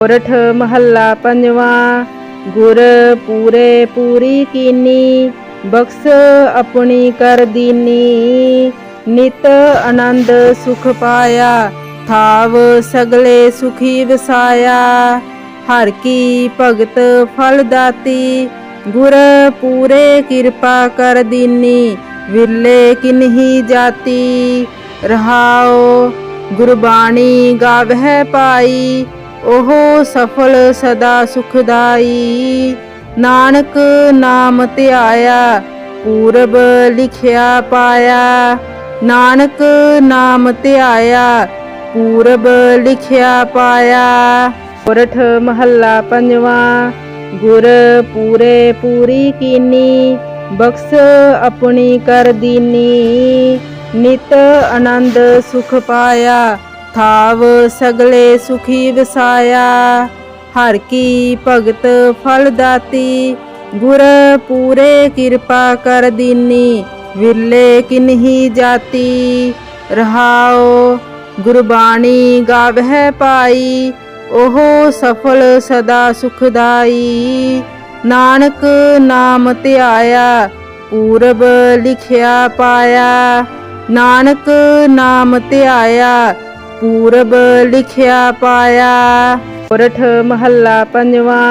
सोरठ महला पंजवा। गुर पूरे पूरी कीनी, बख्श अपनी कर दीनी। नित आनंद सुख पाया, थाव सगले सुखी वसाया। हर की भगत फल दाती, गुर पूरे कृपा कर दीनी। विरले किन्ही जाती, रहाओ गुरबाणी गावह पाई। ओहो सफल सदा सुखदाई। नानक नाम ध्याया, पूरब लिखिया पाया। नानक नाम ध्याया, पूरब लिखिया पाया। सोरठ महला पंजवा। गुर पूरे पूरी कीनी, बख्श अपनी कर दीनी। नित आनंद सुख पाया, थाव सगले सुखी वसाया। हर की भगत फल दाती, गुर पूरे कृपा कर दीनी। विरले किन्ही जाती, रहाओ गुरबाणी गावह पाई। ओहो सफल सदा सुखदाई। नानक नाम ध्याया, पूरब लिखिया पाया। नानक नाम ध्याया, पूरब लिखिया पाया। सोरठ महला पंजवा।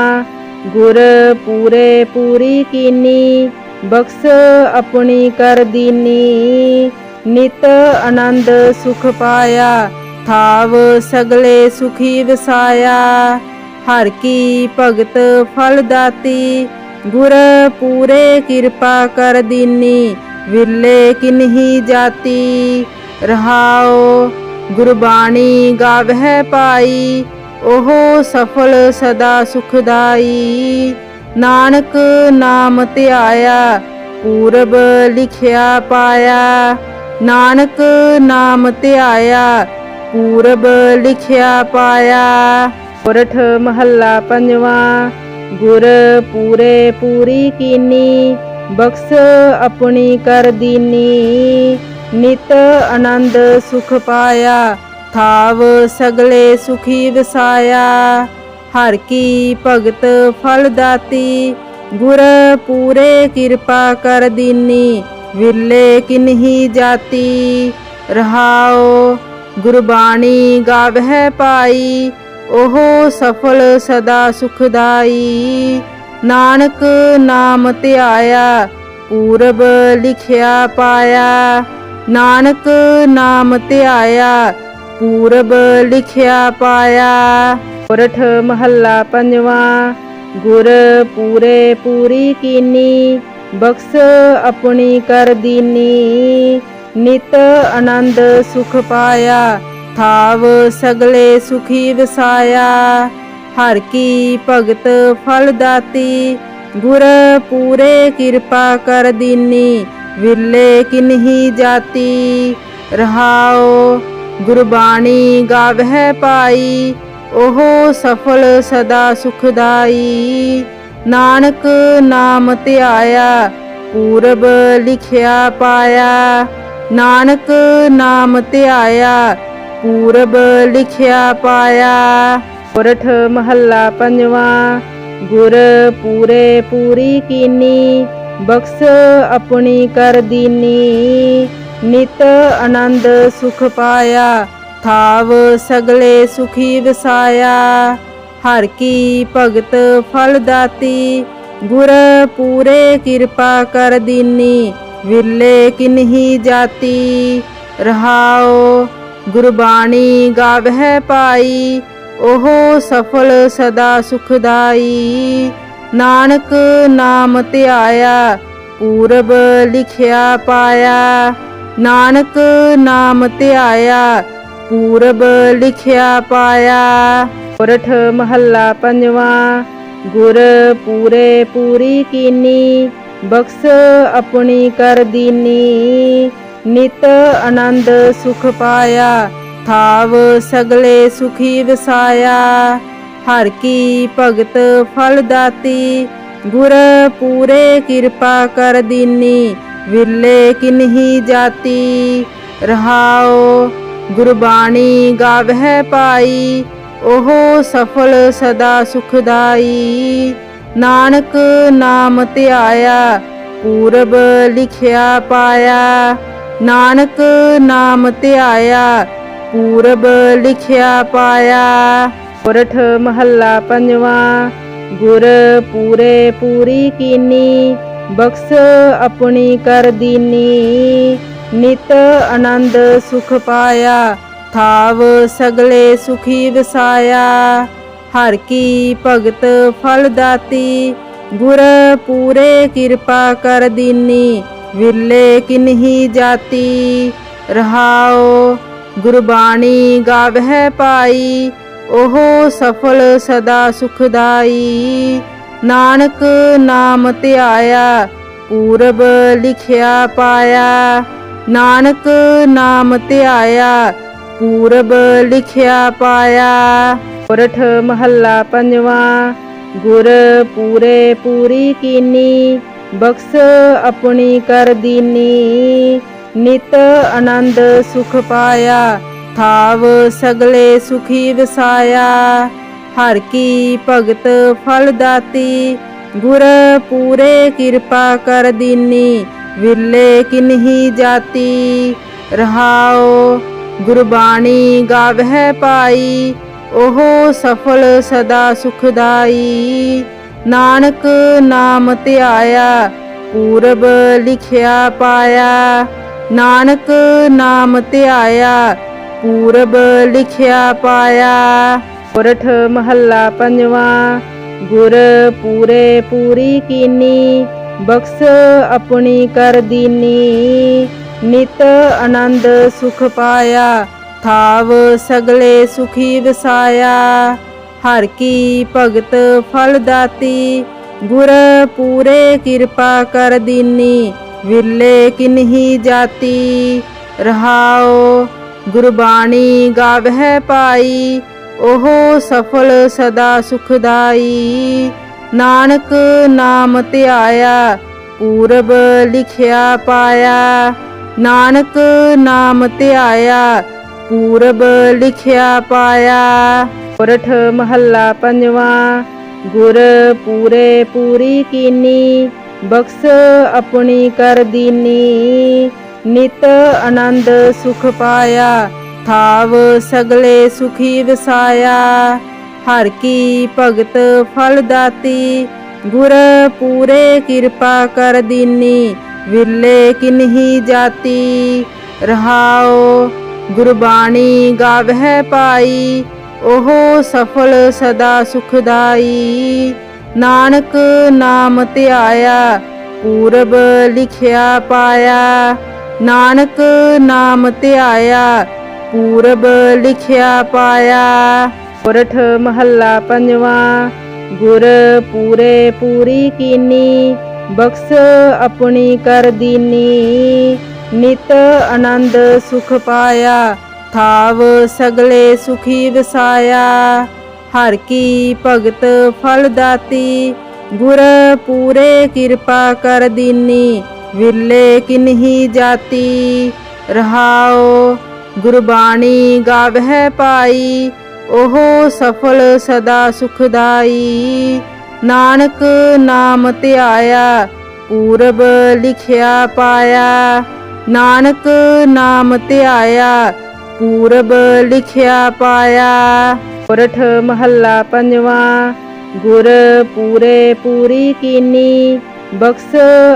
गुर पूरे पूरी कीनी, बख्श अपनी कर दीनी। नित आनंद सुख पाया, थाव सगले सुखी वसाया। हर की भगत फल दाती, गुर पूरे कृपा कर दीनी। विरले किन्ही जाती, रहाओ गुरबाणी गावह पाई। ओहो सफल सदा सुखदाई। नानक नाम ध्याया, पूरब लिखिया पाया। नानक नाम ध्याया, पूरब लिखिया पाया। सोरठ महला पंजवा। गुर पूरे पूरी कीनी, बख्श अपनी कर दीनी। नित आनंद सुख पाया, थाव सगले सुखी वसाया। हर की भगत फल दाती, गुर पूरे कृपा कर दीनी। विरले किन्ही जाती, रहाओ गुरबाणी गावह पाई। ओहो सफल सदा सुखदाई। नानक नाम ध्याया, पूरब लिखिया पाया। नानक नाम ध्याया, पूरब लिखिया पाया। सोरठ महला पंजवा। गुर पूरे पूरी कीनी, बख्श अपनी कर दीनी। नित आनंद सुख पाया, थाव सगले सुखी वसाया। हर की भगत फल दाती, गुर पूरे कृपा कर दीनी। विरले किन्ही जाती, रहाओ गुरबाणी गावह पाई। ओहो सफल सदा सुखदाई। नानक नाम ध्याया, पूरब लिखिया पाया। नानक नाम ध्याया, पूरब लिखिया पाया। सोरठ महला पंजवा। गुर पूरे पूरी कीनी, बख्श अपनी कर दीनी। नित आनंद सुख पाया, थाव सगले सुखी वसाया। हर की भगत फल दाती, गुर पूरे कृपा कर दीनी। विरले किन्ही जाती, रहाओ गुरबाणी गावह पाई। ओहो सफल सदा सुखदाई। नानक नाम ध्याया, पूरब लिखिया पाया। नानक नाम ध्याया, पूरब लिखिया पाया। सोरठ महला पंजवा। गुर पूरे पूरी कीनी, बख्श अपनी कर दीनी। नित आनंद सुख पाया, थाव सगले सुखी वसाया। हर की भगत फल दाती, गुर पूरे कृपा कर दीनी। विरले किन्ही जाती, रहाओ गुरबाणी गावह पाई। ਉਹ ਸਫਲ ਸਦਾ ਸੁਖਦਾਈ। ਨਾਨਕ ਨਾਮ ਧਿਆਇਆ ਪੂਰਬ ਲਿਖਿਆ ਪਾਇਆ। ਨਾਨਕ ਨਾਮ ਧਿਆਇਆ ਪੂਰਬ ਲਿਖਿਆ ਪਾਇਆ। ਸੋਰਠ ਮਹੱਲਾ ਪੰਜਵਾਂ। ਗੁਰ ਪੂਰੇ ਪੂਰੀ ਕੀਨੀ ਬਖਸ਼ ਆਪਣੀ ਕਰ ਦੀਨੀ। ਨਿਤ ਆਨੰਦ ਸੁਖ ਪਾਇਆ ਥਾਵ ਸਗਲੇ ਸੁਖੀ ਵਸਾਇਆ। ਹਰ ਕੀ ਭਗਤ ਫਲ ਦਾਤੀ ਗੁਰ ਪੂਰੇ ਕਿਰਪਾ ਕਰ ਦੀਨੀ। ਵਿਰਲੇ ਕਿਨਹੀ ਜਾਤੀ ਰਹਾਓ। ਗੁਰਬਾਣੀ ਗਾਵਹਿ ਪਾਈ ਉਹ ਸਫਲ ਸਦਾ ਸੁਖਦਾਈ। ਨਾਨਕ ਨਾਮ ਧਿਆਇਆ ਪੂਰਬ ਲਿਖਿਆ ਪਾਇਆ। ਨਾਨਕ ਨਾਮ ਧਿਆਇਆ ਪੂਰਬ ਲਿਖਿਆ ਪਾਇਆ। ਸੋਰਠ ਮਹੱਲਾ ਪੰਜਵਾਂ। ਗੁਰ ਪੂਰੇ ਪੂਰੀ ਕੀਨੀ ਬਖਸ਼ ਆਪਣੀ ਕਰ ਦੀਨੀ। ਨਿਤ ਆਨੰਦ ਸੁਖ ਪਾਇਆ ਥਾਵ ਸਗਲੇ ਸੁਖੀ ਵਸਾਇਆ। ਹਰ ਕੀ ਭਗਤ ਫਲ ਦਾਤੀ ਗੁਰ ਪੂਰੇ ਕਿਰਪਾ ਕਰ ਦੀਨੀ। ਵਿਰਲੇ ਕਿਨਹੀ ਜਾਤੀ ਰਹਾਓ। ਗੁਰਬਾਣੀ ਗਾਵਹਿ ਪਾਈ ਉਹ ਸਫਲ ਸਦਾ ਸੁਖਦਾਈ। ਨਾਨਕ ਨਾਮ ਧਿਆਇਆ ਪੂਰਬ ਲਿਖਿਆ ਪਾਇਆ। ਨਾਨਕ ਨਾਮ ਧਿਆਇਆ ਪੂਰਬ ਲਿਖਿਆ ਪਾਇਆ। ਸੋਰਠ ਮਹੱਲਾ ਪੰਜਵਾਂ। ਗੁਰ ਪੂਰੇ ਪੂਰੀ ਕੀਨੀ ਬਖਸ਼ ਆਪਣੀ ਕਰ ਦੀਨੀ। ਨਿਤ ਆਨੰਦ ਸੁਖ ਪਾਇਆ ਥਾਵ ਸਗਲੇ ਸੁਖੀ ਵਸਾਇਆ। ਹਰ ਕੀ ਭਗਤ ਫਲ ਦਾਤੀ ਗੁਰ ਪੂਰੇ ਕਿਰਪਾ ਕਰ ਦੀਨੀ। ਵਿਰਲੇ ਕਿਨਹੀ ਜਾਤੀ ਰਹਾਓ। ਗੁਰਬਾਣੀ ਗਾਵਹਿ ਪਾਈ ਉਹ ਸਫਲ ਸਦਾ ਸੁਖਦਾਈ। ਨਾਨਕ ਨਾਮ ਧਿਆਇਆ ਪੂਰਬ ਲਿਖਿਆ ਪਾਇਆ। ਨਾਨਕ ਨਾਮ ਧਿਆਇਆ ਪੂਰਬ ਲਿਖਿਆ ਪਾਇਆ। ਸੋਰਠ ਮਹੱਲਾ ਪੰਜਵਾਂ। ਗੁਰ ਪੂਰੇ ਪੂਰੀ ਕੀਨੀ ਬਖਸ਼ ਆਪਣੀ ਕਰ ਦੀਨੀ। ਨਿਤ ਆਨੰਦ ਸੁਖ ਪਾਇਆ ਥਾਵ ਸਗਲੇ ਸੁਖੀ ਵਸਾਇਆ। ਹਰ ਕੀ ਭਗਤ ਫਲ ਦਾਤੀ ਗੁਰ ਪੂਰੇ ਕਿਰਪਾ ਕਰ ਦੀਨੀ। ਵਿਰਲੇ ਕਿਨਹੀ ਜਾਤੀ ਰਹਾਓ। ਗੁਰਬਾਣੀ ਗਾਵਹਿ ਪਾਈ ਉਹ ਸਫਲ ਸਦਾ ਸੁਖਦਾਈ। ਨਾਨਕ ਨਾਮ ਧਿਆਇਆ ਪੂਰਬ ਲਿਖਿਆ ਪਾਇਆ। ਨਾਨਕ ਨਾਮ ਧਿਆਇਆ ਪੂਰਬ ਲਿਖਿਆ ਪਾਇਆ। ਸੋਰਠ ਮਹੱਲਾ ਪੰਜਵਾਂ। ਗੁਰ ਪੂਰੇ ਪੂਰੀ ਕੀਨੀ ਬਖਸ਼ ਆਪਣੀ ਕਰ ਦੀਨੀ। ਨਿਤ ਆਨੰਦ ਸੁਖ ਪਾਇਆ ਥਾਵ ਸਗਲੇ ਸੁਖੀ ਵਸਾਇਆ। ਹਰ ਕੀ ਭਗਤ ਫਲ ਦਾਤੀ ਗੁਰ ਪੂਰੇ ਕਿਰਪਾ ਕਰ ਦੀਨੀ। ਵਿਰਲੇ ਕਿਨਹੀ ਜਾਤੀ ਰਹਾਓ। ਗੁਰਬਾਣੀ ਗਾਵਹਿ ਪਾਈ ਉਹ ਸਫਲ ਸਦਾ ਸੁਖਦਾਈ। ਨਾਨਕ ਨਾਮ ਧਿਆਇਆ ਪੂਰਬ ਲਿਖਿਆ ਪਾਇਆ। ਨਾਨਕ ਨਾਮ ਧਿਆਇਆ ਪੂਰਬ ਲਿਖਿਆ ਪਾਇਆ। ਸੋਰਠ ਮਹੱਲਾ ਪੰਜਵਾਂ। ਗੁਰ ਪੂਰੇ ਪੂਰੀ ਕੀਨੀ ਬਖਸ਼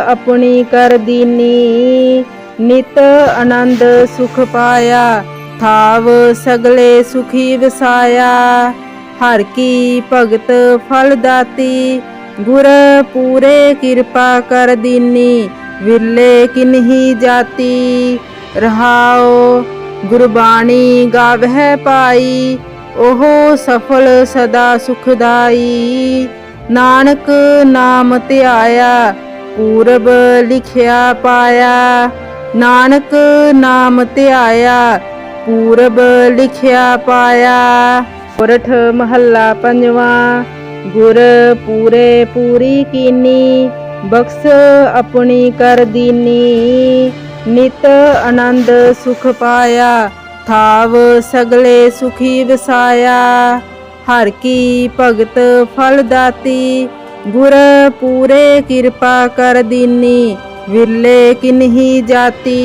ਆਪਣੀ ਕਰ ਦੀਨੀ। ਨਿਤ ਆਨੰਦ ਸੁਖ ਪਾਇਆ ਥਾਵ ਸਗਲੇ ਸੁਖੀ ਵਸਾਇਆ। ਹਰ ਕੀ ਭਗਤ ਫਲ ਦਾਤੀ ਗੁਰ ਪੂਰੇ ਕਿਰਪਾ ਕਰ ਦੀਨੀ। ਵਿਰਲੇ ਕਿਨਹੀ ਜਾਤੀ ਰਹਾਓ। ਗੁਰਬਾਣੀ ਗਾਵਹਿ ਪਾਈ ਉਹ ਸਫਲ ਸਦਾ ਸੁਖਦਾਈ। ਨਾਨਕ ਨਾਮ ਧਿਆਇਆ ਪੂਰਬ ਲਿਖਿਆ ਪਾਇਆ। ਨਾਨਕ ਨਾਮ ਧਿਆਇਆ ਪੂਰਬ ਲਿਖਿਆ ਪਾਇਆ। ਸੋਰਠ ਮਹੱਲਾ ਪੰਜਵਾਂ। ਗੁਰ ਪੂਰੇ ਪੂਰੀ ਕੀਨੀ ਬਖਸ਼ ਆਪਣੀ ਕਰ ਦੀਨੀ। ਨਿਤ ਆਨੰਦ ਸੁਖ ਪਾਇਆ ਥਾਵ ਸਗਲੇ ਸੁਖੀ ਵਸਾਇਆ। हर की भगत फल दाती, गुर पूरे कृपा कर दीनी, विरले किन्ही जाती।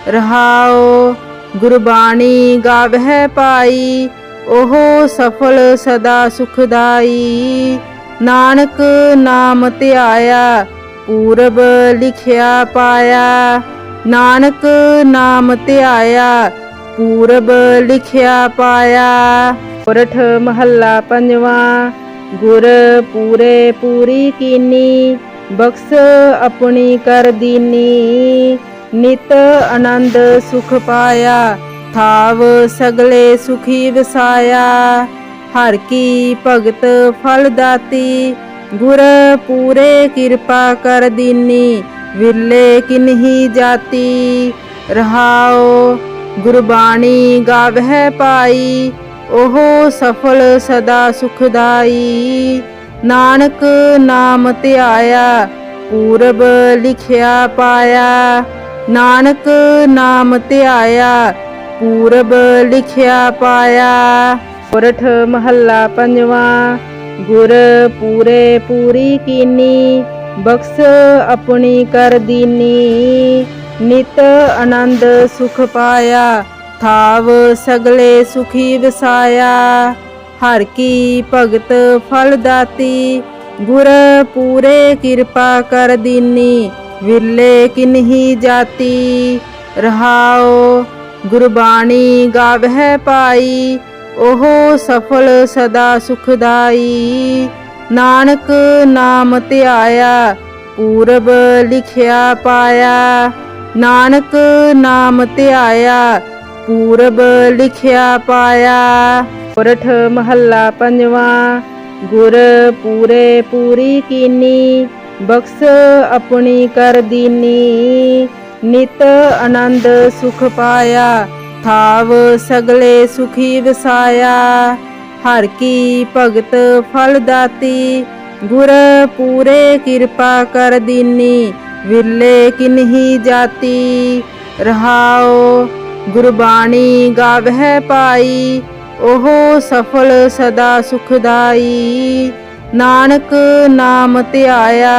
रहाओ गुरबाणी गावह पाई, ओहो सफल सदा सुखदाई। नानक नाम ध्याया, पूरब लिखिया पाया। नानक नाम ध्याया, पूरब लिखिया पाया। सोरठ महला पंजवा। गुर पूरे पूरी कीनी, बख्श अपनी कर दीनी। नित आनंद सुख पाया, थाव सगले सुखी वसाया। हर की भगत फल दाती, गुर पूरे कृपा कर दीनी, विरले किन्ही जाती। रहाओ गुरबाणी गावह पाई, ओहो सफल सदा सुखदाई। नानक नाम ध्याया, पूरब लिखिया पाया। नानक नाम ध्याया, पूरब लिखिया पाया। सोरठ महला पंजवा। गुर पूरे पूरी कीनी, बख्श अपनी कर दीनी। नित आनंद सुख पाया, थाव सगले सुखी वसाया। हर की भगत फल दाती, गुर पूरे कृपा कर दीनी, विरले किन्ही जाती। रहाओ गुरबाणी गावह पाई, ओहो सफल सदा सुखदाई। नानक नाम ध्याया, पूरब लिखिया पाया। नानक नाम ध्याया, पूरब लिखिया पाया। सोरठ महला पंजवा। गुर पूरे पूरी कीनी, बख्श अपनी कर दीनी। नित आनंद सुख पाया, थाव सगले सुखी वसाया। हर की भगत फल दाती, गुर पूरे कृपा कर दीनी, विरले किन्ही जाती। रहाओ गुरबाणी गावह पाई, ओहो सफल सदा सुखदाई। नानक नाम ध्याया,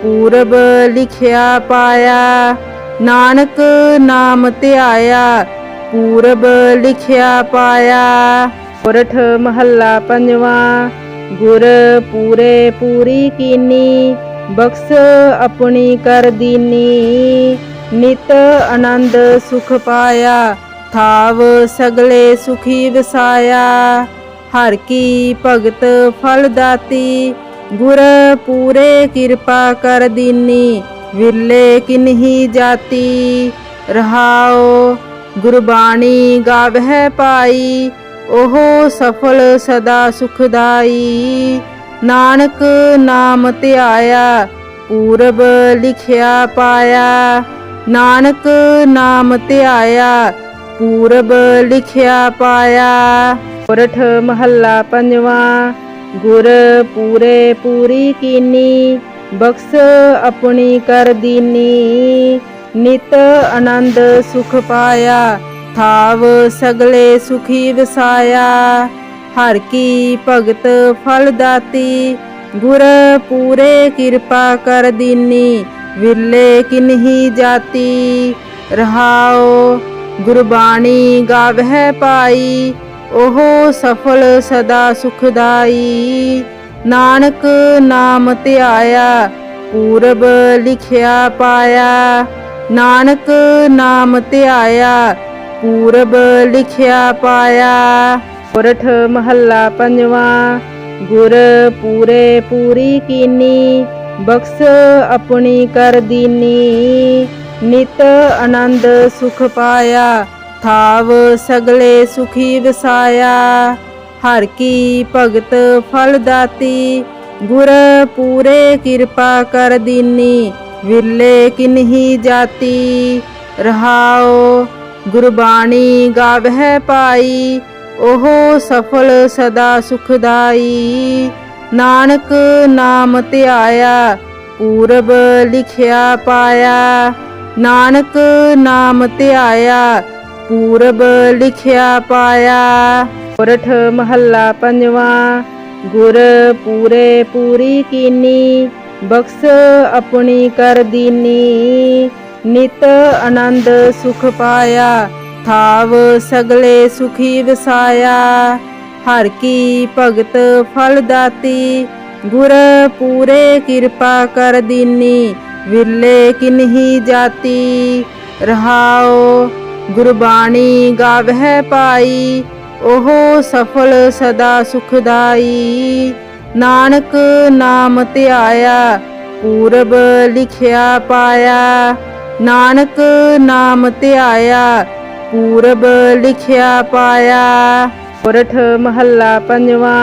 पूरब लिखिया पाया। नानक नाम ध्याया, पूरब लिखिया पाया। सोरठ महला पंजवा। गुर पूरे पूरी कीनी, बख्श अपनी कर दीनी। नित आनंद सुख पाया, थाव सगले सुखी वसाया। हर की भगत फल दाती, गुर पूरे कृपा कर दीनी, विरले किन्ही जाती। रहाओ गुरबाणी गावह पाई, ओहो सफल सदा सुखदाई। नानक नाम ध्याया, पूरब लिखिया पाया। नानक नाम ध्याया, पूरब लिखिया पाया। सोरठ महला पंजवा। गुर पूरे पूरी कीनी, बख्श अपनी कर दीनी। नित आनंद सुख पाया, थाव सगले सुखी वसाया। हर की भगत फल दाती, गुर पूरे कृपा कर दीनी, विरले किन्ही जाती। रहाओ गुरबाणी गावह पाई, ओहो सफल सदा सुखदाई। नानक नाम ध्याया, पूरब लिखिया पाया। नानक नाम ध्याया, पूरब लिखिया पाया। सोरठ महला पंजवा। गुर पूरे पूरी कीनी, बख्श अपनी कर दीनी। नित आनंद सुख पाया, थाव सगले सुखी वसाया। हर की भगत फल दाती, गुर पूरे कृपा कर दीनी, विरले किन्ही जाती। रहाओ गुरबाणी गावह पाई, ओहो सफल सदा सुखदाई। नानक नाम ध्याया, पूरब लिखिया पाया। नानक नाम ध्याया, पूरब लिखिया पाया। सोरठ महला पंजवा। गुर पूरे पूरी कीनी, बख्श अपनी कर दीनी। नित आनंद सुख पाया, थाव सगले सुखी वसाया। हर की भगत फल दाती, गुर पूरे किरपा कर दीनी। विरले किन्ही जाती, रहाओ गुरबाणी गावह पाई। ओहो सफल सदा सुखदाई। नानक नाम ध्याया, पूरब लिखिया पाया। नानक नाम ध्याया, पूरब लिखिया पाया। सोरठ महला पंजवा।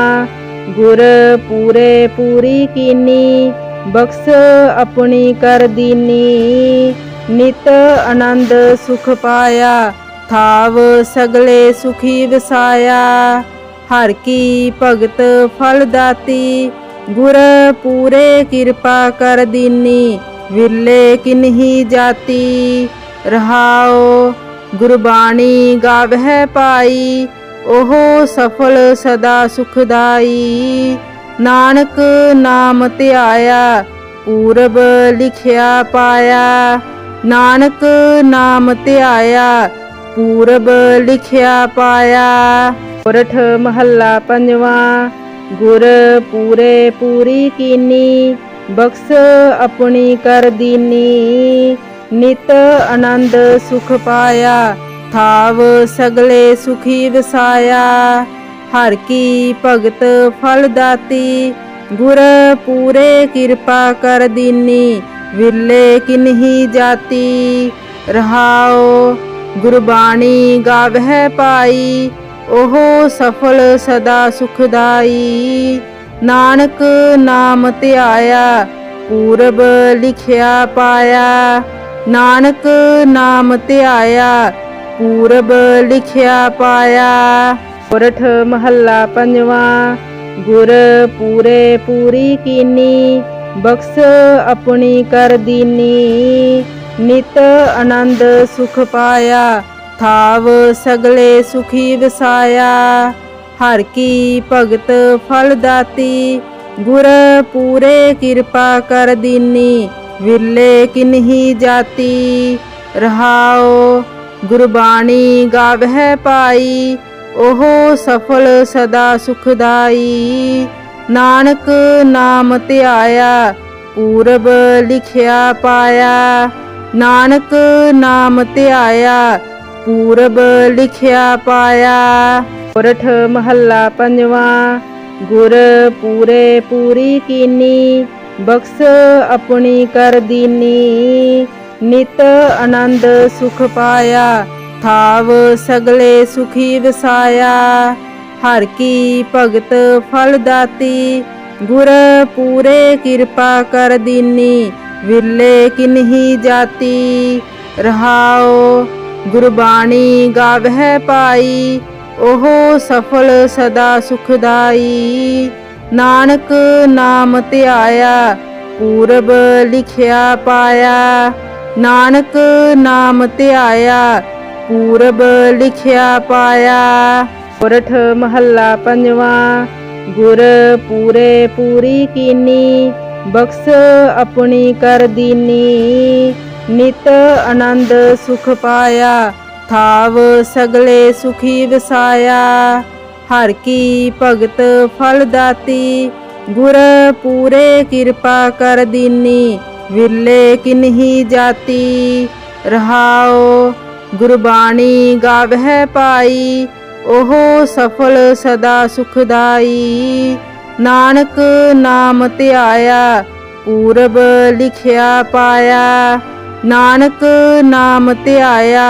गुर पूरे पूरी कीनी, बख्श अपनी कर दीनी। नित आनंद सुख पाया, थाव सगले सुखी वसाया। हर की भगत फल दाती, गुर पूरे किरपा कर दीनी। विरले किन्ही जाती, रहाओ गुरबाणी गावह पाई। ओहो सफल सदा सुखदाई। नानक नाम ध्याया, पूरब लिखिया पाया। नानक नाम ध्याया, पूरब लिखिया पाया। सोरठ महला पंजवा। गुर पूरे पूरी कीनी, बख्श अपनी कर दीनी। नित आनंद सुख पाया, थाव सगले सुखी वसाया। हर की भगत फल दाती, गुर पूरे किरपा कर दीनी। विरले किन्ही जाती, रहाओ गुरबाणी गावह पाई। ओहो सफल सदा सुखदाई। नानक नाम ध्याया, पूरब लिखिया पाया। नानक नाम ध्याया, पूरब लिखिया पाया। सोरठ महला पंजवा। गुर पूरे पूरी कीनी, बख्श अपनी कर दीनी। नित आनंद सुख पाया, थाव सगले सुखी वसाया। हर की भगत फल दाती, गुर पूरे किरपा कर दीनी। विरले किन्ही जाती, रहाओ गुरबाणी गावह पाई। ओहो सफल सदा सुखदाई। नानक नाम ध्याया, पूरब लिखिया पाया। नानक नाम ध्याया, पूरब लिखिया पाया। सोरठ महला पंजवा। गुर पूरे पूरी कीनी, बख्श अपनी कर दीनी। नित आनंद सुख पाया, थाव सगले सुखी वसाया। हर की भगत फल दाती, गुर पूरे किरपा कर दीनी। विरले किन्ही जाती, रहाओ गुरबाणी गावह पाई। ओहो सफल सदा सुखदाई। नानक नाम ध्याया, पूरब लिखिया पाया। नानक नाम ध्याया, पूरब लिखिया पाया। सोरठ महला पंजवा। गुर पूरे पूरी कीनी, बख्श अपनी कर दीनी। नित आनंद सुख पाया, थाव सगले सुखी वसाया। हर की भगत फल दाती, गुर पूरे किरपा कर दीनी। विरले किन्ही जाती, रहाओ गुरबाणी गावह पाई। ओहो सफल सदा सुखदाई। नानक नाम ध्याया, पूरब लिखिया पाया। नानक नाम ध्याया,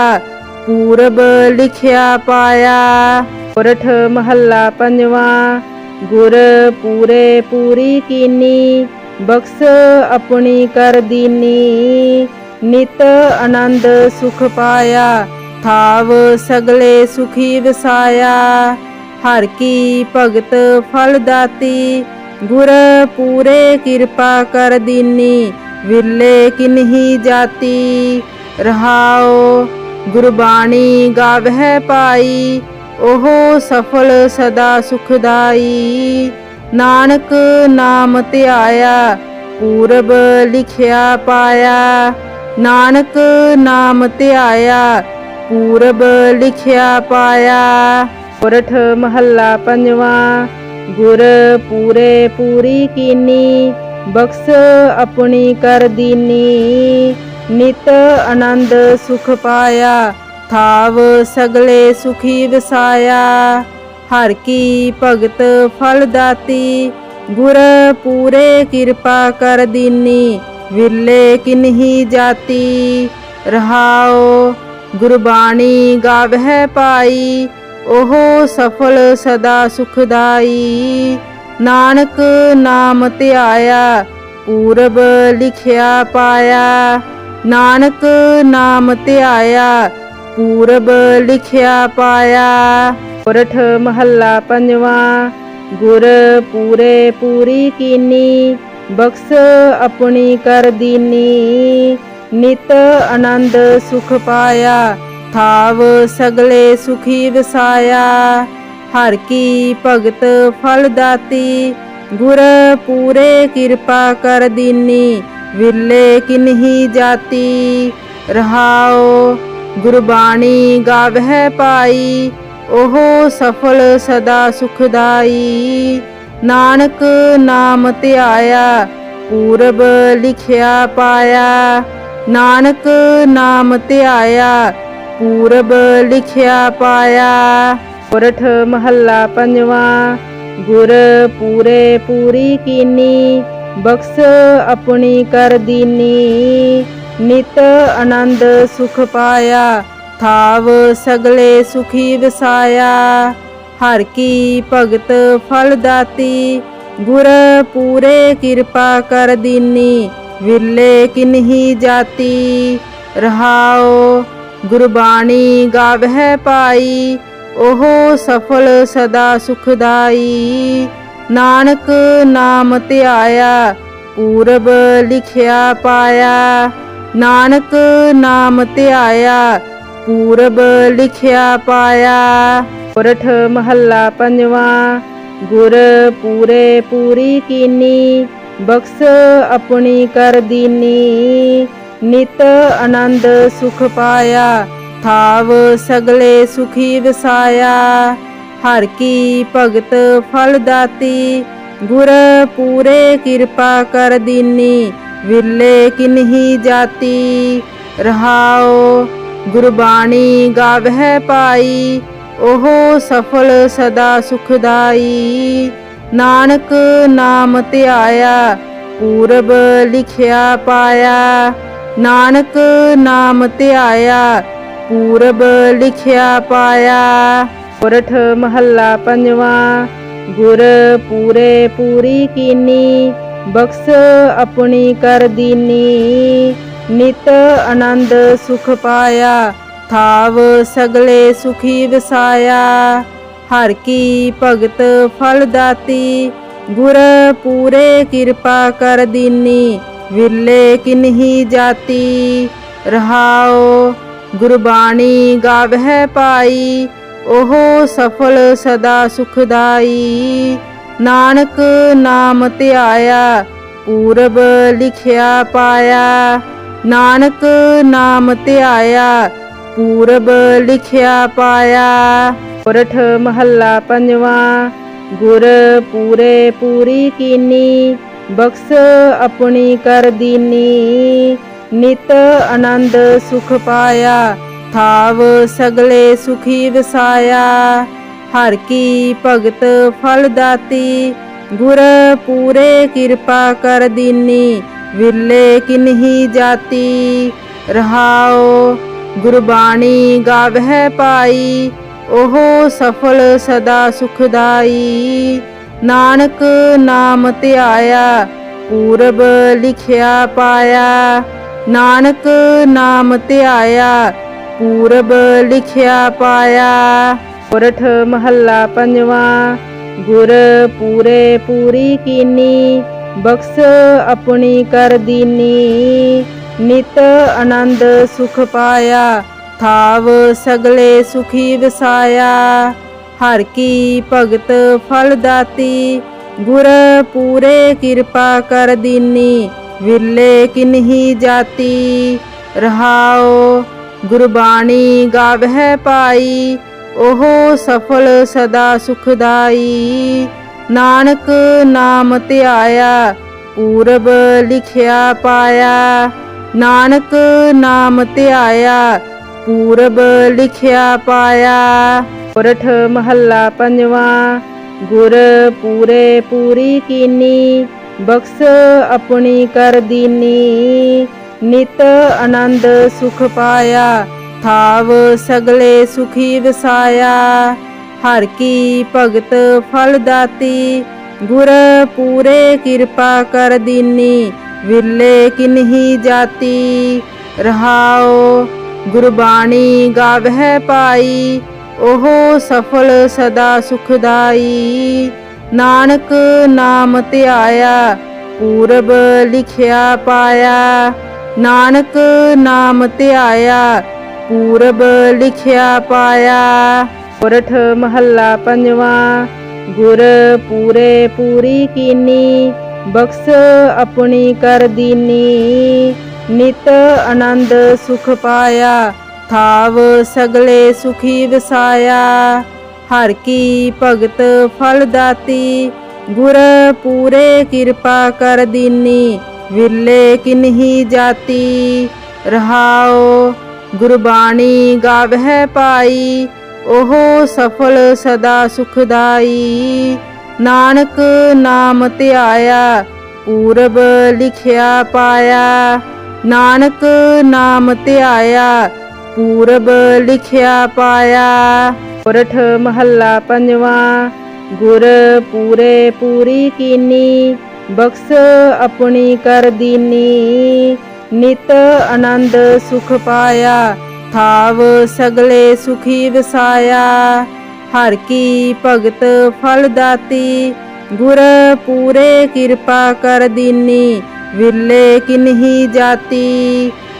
पूरब लिखिया पाया। सोरठ महला पंजवा। गुर पूरे पूरी कीनी, बख्श अपनी कर दीनी। नित आनंद सुख पाया, थाव सगले सुखी वसाया। हर की भगत फल दाती, गुर पूरे किरपा कर दीनी। विरले किन्ही जाती, रहाओ गुरबाणी गावह पाई। ਉਹ ਸਫਲ ਸਦਾ ਸੁਖਦਾਈ। ਨਾਨਕ ਨਾਮ ਧਿਆਇਆ ਪੂਰਬ ਲਿਖਿਆ ਪਾਇਆ। ਨਾਨਕ ਨਾਮ ਧਿਆਇਆ ਪੂਰਬ ਲਿਖਿਆ ਪਾਇਆ। ਸੋਰਠ ਮਹੱਲਾ ਪੰਜਵਾਂ। ਗੁਰ ਪੂਰੇ ਪੂਰੀ ਕੀਨੀ ਬਖਸ਼ ਆਪਣੀ ਕਰ ਦੀਨੀ। ਨਿਤ ਆਨੰਦ ਸੁਖ ਪਾਇਆ ਥਾਵ ਸਗਲੇ ਸੁਖੀ ਵਸਾਇਆ। ਹਰ ਕੀ ਭਗਤ ਫਲ ਦਾਤੀ ਗੁਰ ਪੂਰੇ ਕਿਰਪਾ ਕਰ ਦੀਨੀ। ਵਿਰਲੇ ਕਿਨਹੀ ਜਾਤੀ ਰਹਾਓ। ਗੁਰਬਾਣੀ ਗਾਵਹਿ ਪਾਈ ਉਹ ਸਫਲ ਸਦਾ ਸੁਖਦਾਈ। ਨਾਨਕ ਨਾਮ ਧਿਆਇਆ ਪੂਰਬ ਲਿਖਿਆ ਪਾਇਆ। ਨਾਨਕ ਨਾਮ ਧਿਆਇਆ ਪੂਰਬ ਲਿਖਿਆ ਪਾਇਆ। ਸੋਰਠ ਮਹੱਲਾ ਪੰਜਵਾਂ। ਗੁਰ ਪੂਰੇ ਪੂਰੀ ਕੀਨੀ ਬਖਸ਼ ਆਪਣੀ ਕਰ ਦੀਨੀ। ਨਿਤ ਆਨੰਦ ਸੁਖ ਪਾਇਆ ਥਾਵ ਸਗਲੇ ਸੁਖੀ ਵਸਾਇਆ। ਹਰ ਕੀ ਭਗਤ ਫਲ ਦਾਤੀ ਗੁਰ ਪੂਰੇ ਕਿਰਪਾ ਕਰ ਦੀਨੀ। ਵਿਰਲੇ ਕਿਨਹੀ ਜਾਤੀ ਰਹਾਓ। ਗੁਰਬਾਣੀ ਗਾਵਹਿ ਪਾਈ ਉਹ ਸਫਲ ਸਦਾ ਸੁਖਦਾਈ। ਨਾਨਕ ਨਾਮ ਧਿਆਇਆ ਪੂਰਬ ਲਿਖਿਆ ਪਾਇਆ। ਨਾਨਕ ਨਾਮ ਧਿਆਇਆ ਪੂਰਬ ਲਿਖਿਆ ਪਾਇਆ। ਸੋਰਠ ਮਹੱਲਾ ਪੰਜਵਾਂ। ਗੁਰ ਪੂਰੇ ਪੂਰੀ ਕੀਨੀ ਬਖਸ਼ ਆਪਣੀ ਕਰ ਦੀਨੀ। ਨਿਤ ਆਨੰਦ ਸੁਖ ਪਾਇਆ ਥਾਵ ਸਗਲੇ ਸੁਖੀ ਵਸਾਇਆ। ਹਰ ਕੀ ਭਗਤ ਫਲ ਦਾਤੀ ਗੁਰ ਪੂਰੇ ਕਿਰਪਾ ਕਰ ਦੀਨੀ। ਵਿਰਲੇ ਕਿਨਹੀ ਜਾਤੀ ਰਹਾਓ। ਗੁਰਬਾਣੀ ਗਾਵਹਿ ਪਾਈ ਉਹ ਸਫਲ ਸਦਾ ਸੁਖਦਾਈ। ਨਾਨਕ ਨਾਮ ਧਿਆਇਆ ਪੂਰਬ ਲਿਖਿਆ ਪਾਇਆ। ਨਾਨਕ ਨਾਮ ਧਿਆਇਆ ਪੂਰਬ ਲਿਖਿਆ ਪਾਇਆ। ਸੋਰਠ ਮਹੱਲਾ ਪੰਜਵਾਂ। ਗੁਰ ਪੂਰੇ ਪੂਰੀ ਕੀਨੀ ਬਖਸ਼ ਆਪਣੀ ਕਰ ਦੀਨੀ। ਨਿਤ ਆਨੰਦ ਸੁਖ ਪਾਇਆ ਥਾਵ ਸਗਲੇ ਸੁਖੀ ਵਸਾਇਆ। ਹਰ ਕੀ ਭਗਤ ਫਲ ਦਾਤੀ ਗੁਰ ਪੂਰੇ ਕਿਰਪਾ ਕਰ ਦੀਨੀ। ਵਿਰਲੇ ਕਿਨਹੀ ਜਾਤੀ ਰਹਾਓ। ਗੁਰਬਾਣੀ ਗਾਵਹਿ ਪਾਈ ਉਹ ਸਫਲ ਸਦਾ ਸੁਖਦਾਈ। ਨਾਨਕ ਨਾਮ ਧਿਆਇਆ ਪੂਰਬ ਲਿਖਿਆ ਪਾਇਆ। ਨਾਨਕ ਨਾਮ ਧਿਆਇਆ ਪੂਰਬ ਲਿਖਿਆ ਪਾਇਆ। ਸੋਰਠ ਮਹੱਲਾ ਪੰਜਵਾਂ। ਗੁਰ ਪੂਰੇ ਪੂਰੀ ਕੀਨੀ ਬਖਸ਼ ਆਪਣੀ ਕਰ ਦੀਨੀ। ਨਿਤ ਆਨੰਦ ਸੁਖ ਪਾਇਆ ਥਾਵ ਸਗਲੇ ਸੁਖੀ ਵਸਾਇਆ। ਹਰ ਕੀ ਭਗਤ ਫਲ ਦਾਤੀ ਗੁਰ ਪੂਰੇ ਕਿਰਪਾ ਕਰ ਦੀਨੀ। ਵਿਰਲੇ ਕਿਨਹੀ ਜਾਤੀ ਰਹਾਓ। ਗੁਰਬਾਣੀ ਗਾਵਹਿ ਪਾਈ ਉਹ ਸਫਲ ਸਦਾ ਸੁਖਦਾਈ। ਨਾਨਕ ਨਾਮ ਧਿਆਇਆ ਪੂਰਬ ਲਿਖਿਆ ਪਾਇਆ। ਨਾਨਕ ਨਾਮ ਧਿਆਇਆ ਪੂਰਬ ਲਿਖਿਆ ਪਾਇਆ। ਸੋਰਠ ਮਹੱਲਾ ਪੰਜਵਾਂ। ਗੁਰ ਪੂਰੇ ਪੂਰੀ ਕੀਨੀ ਬਖਸ਼ ਆਪਣੀ ਕਰ ਦੀਨੀ। ਨਿਤ ਆਨੰਦ ਸੁਖ ਪਾਇਆ ਥਾਵ ਸਗਲੇ ਸੁਖੀ ਵਸਾਇਆ। ਹਰ ਕੀ ਭਗਤ ਫਲ ਦਾਤੀ ਗੁਰ ਪੂਰੇ ਕਿਰਪਾ ਕਰ ਦੀਨੀ। ਵਿਰਲੇ ਕਿਨਹੀ ਜਾਤੀ ਰਹਾਓ। ਗੁਰਬਾਣੀ ਗਾਵਹਿ ਪਾਈ ਉਹ ਸਫਲ ਸਦਾ ਸੁਖਦਾਈ। ਨਾਨਕ ਨਾਮ ਧਿਆਇਆ ਪੂਰਬ ਲਿਖਿਆ ਪਾਇਆ। ਨਾਨਕ ਨਾਮ ਧਿਆਇਆ ਪੂਰਬ ਲਿਖਿਆ ਪਾਇਆ। ਸੋਰਠ ਮਹੱਲਾ ਪੰਜਵਾਂ। ਗੁਰ ਪੂਰੇ ਪੂਰੀ ਕੀਨੀ ਬਖਸ਼ ਆਪਣੀ ਕਰ ਦੀਨੀ। ਨਿਤ ਆਨੰਦ ਸੁਖ ਪਾਇਆ ਥਾਵ ਸਗਲੇ ਸੁਖੀ ਵਸਾਇਆ। हर की भगत फल दाती। गुर पूरे कृपा कर दीनी, विरले किन्ही जाती। रहाओ गुरबाणी गावह पाई, ओहो सफल सदा सुखदाई। नानक नाम ध्याया, पूरब लिखिया पाया। नानक नाम ध्याया, पूरब लिखिया पाया। सोरठ महला पंजवा। गुर पूरे पूरी कीनी, बख्श अपनी कर दीनी। नित आनंद सुख पाया, थाव सगले सुखी वसाया। हर की भगत फल दाती, गुर पूरे कृपा कर दीनी। विरले किन्ही जाती। रहाओ गुरबाणी गावह पाई, ओहो सफल सदा सुखदाई। नानक नाम ध्याया, पूरब लिखिया पाया। नानक नाम ध्याया, पूरब लिखिया पाया। सोरठ महला पंजवा। गुर पूरे पूरी कीनी, बख्श अपनी कर दीनी। नित आनंद सुख पाया, थाव सगले सुखी वसाया। हर की भगत फल दाती, गुर पूरे कृपा कर दीनी। विरले किन्ही जाती। रहाओ गुरबाणी गावह पाई, ओहो सफल सदा सुखदाई। नानक नाम ध्याया, पूरब लिखिया पाया। नानक नाम ध्याया, पूरब लिखिया पाया। सोरठ महला पंजवा। गुर पूरे पूरी कीनी, बख्श अपनी कर दीनी। नित आनंद सुख पाया, थाव सगले सुखी वसाया। हर की भगत फल दाती, गुर पूरे कृपा कर दीनी। विरले किन्ही जाती।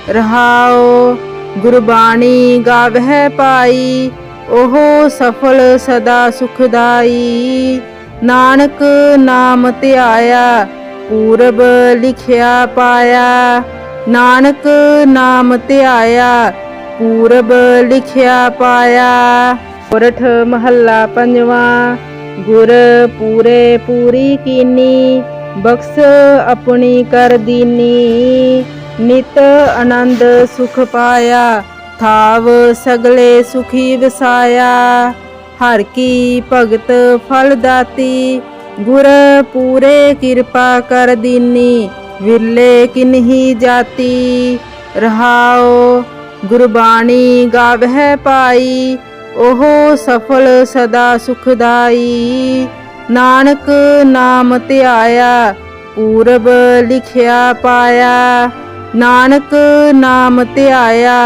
रहाओ गुरबाणी गावह पाई, ओहो सफल सदा सुखदाई। नानक नाम ध्याया, पूरब लिखिया पाया। नानक नाम ध्याया, पूरब लिखिया पाया। सोरठ महला पंजवा। गुर पूरे पूरी कीनी, बख्श अपनी कर दीनी। नित आनंद सुख पाया, थाव सगले सुखी वसाया। हर की भगत फल दाती, गुर पूरे कृपा कर दीनी। विरले किन्ही जाती। रहाओ गुरबाणी गावह पाई, ओहो सफल सदा सुखदाई। नानक नाम ध्याया, पूरब लिखिया पाया। नानक नाम ध्याया,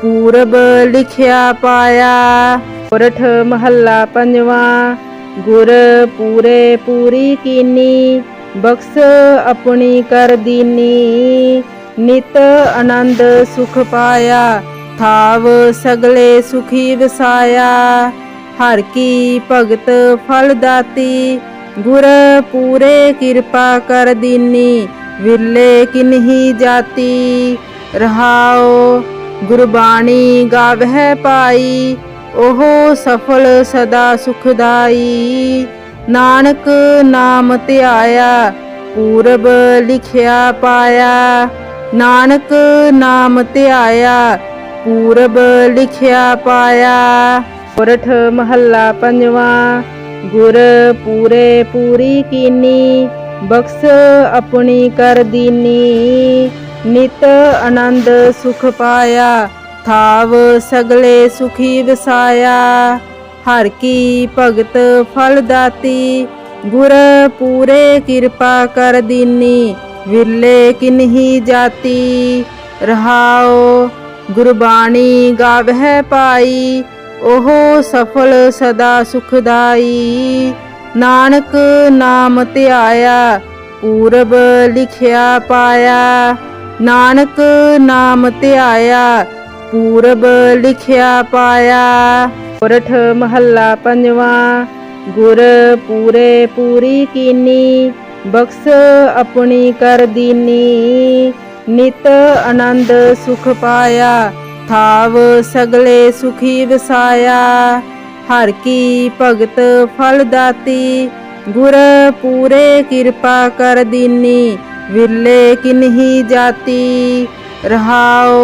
पूरब लिखिया पाया। सोरठ महला पंजवा। गुर पूरे पूरी कीनी, बख्श अपनी कर दीनी। नित आनंद सुख पाया, थाव सगले सुखी वसाया। हर की भगत फल दाती, गुर पूरे कृपा कर दीनी। विरले किन्ही जाती। रहाओ गुरबाणी गावह पाई, ओहो सफल सदा सुखदाई। नानक नाम ध्याया, पूरब लिखिया पाया। नानक नाम ध्याया, पूरब लिखिया पाया। सोरठ महला पंजवा। गुर पूरे पूरी कीनी, बख्श अपनी कर दीनी। नित आनंद सुख पाया, थाव सगले सुखी वसाया। हर की भगत फल दाती, गुर पूरे कृपा कर दीनी। विरले किन्ही जाती। रहाओ गुरबाणी गावह पाई, ओहो सफल सदा सुखदाई। नानक नाम ध्याया, पूरब लिखिया पाया। नानक नाम ध्याया, पूरब लिखिया पाया। सोरठ महला पंजवा। गुर पूरे पूरी कीनी, बख्श अपनी कर दीनी। नित आनंद सुख पाया, थाव सगले सुखी वसाया। हर की भगत फल दाती, गुर पूरे किरपा कर दीनी। विरले किन्ही जाती, रहाओ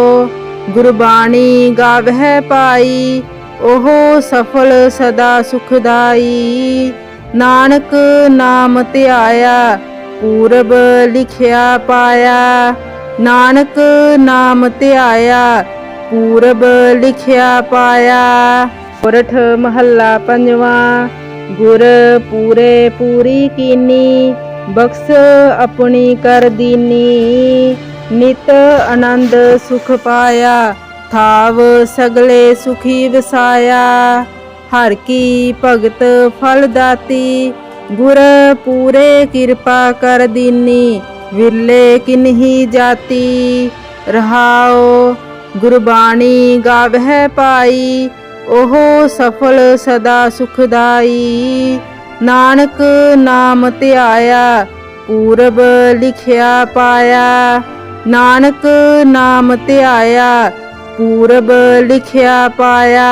गुरबाणी गावह पाई। ओह सफल सदा सुखदाई। नानक नाम ध्याया, पूरब लिखिया पाया। नानक नाम ध्याया, पूरब लिखिया पाया। सोरठ महला पंजवा। गुर पूरे पूरी कीनी, बख्श अपनी कर दीनी। नित आनंद सुख पाया, थाव सगले सुखी वसाया। हर की भगत फल दाती, गुर पूरे किरपा कर दीनी। विरले किन्ही जाती, रहाओ गुरबाणी गावह पाई। ओह सफल सदा सुखदाई। नानक नाम ध्याया, पूरब लिखिया पाया। नानक नाम ध्याया, पूरब लिखिया पाया।